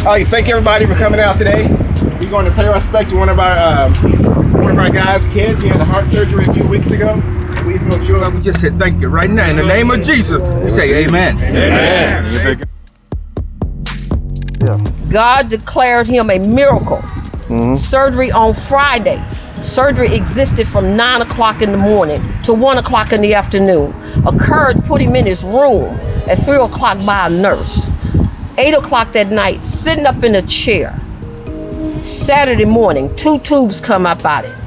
Thank everybody for coming out today. We're going to pay respect to one of our guys' kids. He had a heart surgery a few weeks ago. Please make sure. We just said thank you right now in the name of Jesus. We say amen. Amen. God declared him a miracle. Surgery on Friday. Surgery existed from 9 o'clock in the morning to 1 o'clock in the afternoon. Occurred, put him in his room at 3 o'clock by a nurse. 8 o'clock that night, sitting up in a chair. Saturday morning, 2 tubes come up out of it.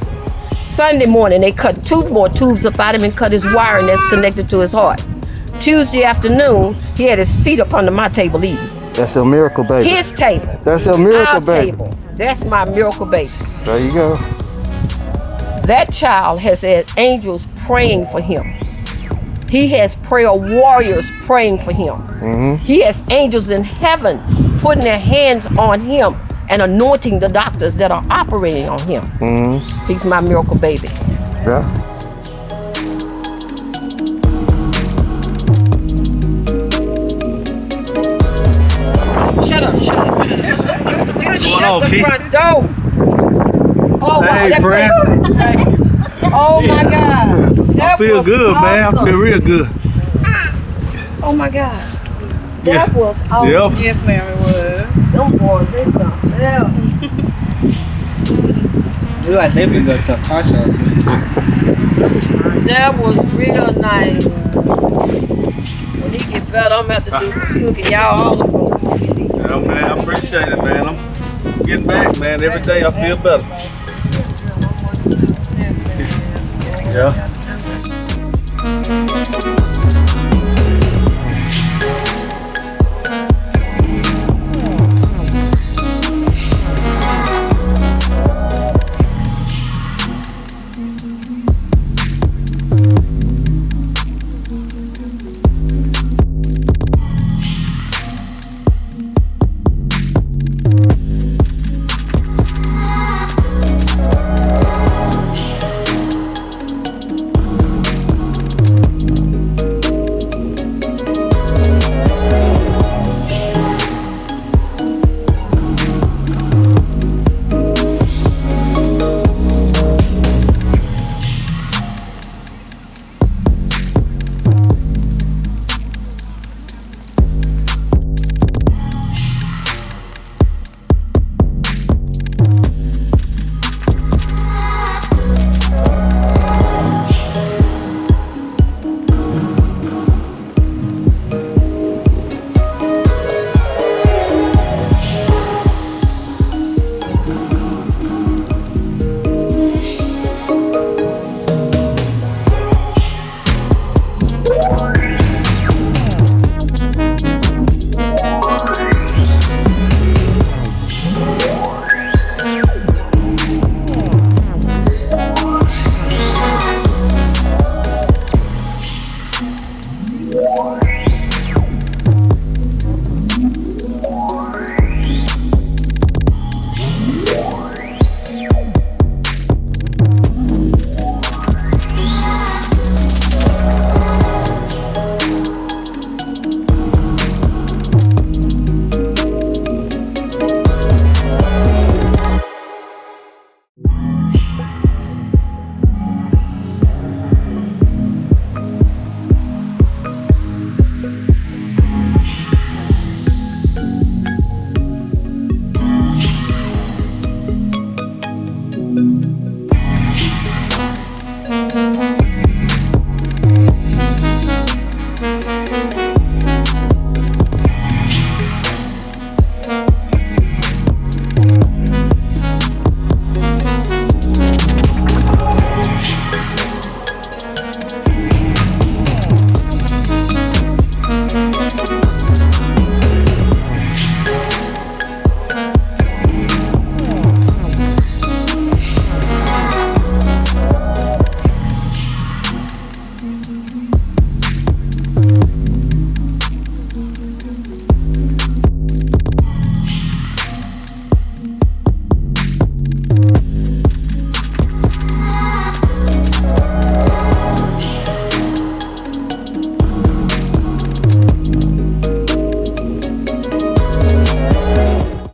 Sunday morning, they cut 2 more tubes up out of him and cut his wiring that's connected to his heart. Tuesday afternoon, he had his feet up under my table eating. That's a miracle baby. His table. That's a miracle Our baby. table. That's my miracle baby. There you go. That child has had angels praying for him. He has prayer warriors praying for him. He has angels in heaven putting their hands on him and anointing the doctors that are operating on him. He's my miracle baby. Yeah. Shut up. You shut the Keith? front door. Oh, Hey, wow, friend. Oh my God. That I feel was good, man. I awesome. feel real good. Oh my God. That was awesome. Yep. Yes, ma'am, it was. Them boys, they something else. Look like they been go to a car show since. That was real nice. When he get better, I'm gonna have to do some cooking. Y'all all are going to cook. Yeah, man, I appreciate it, man. I'm getting back, man. Every day I feel better. Yeah.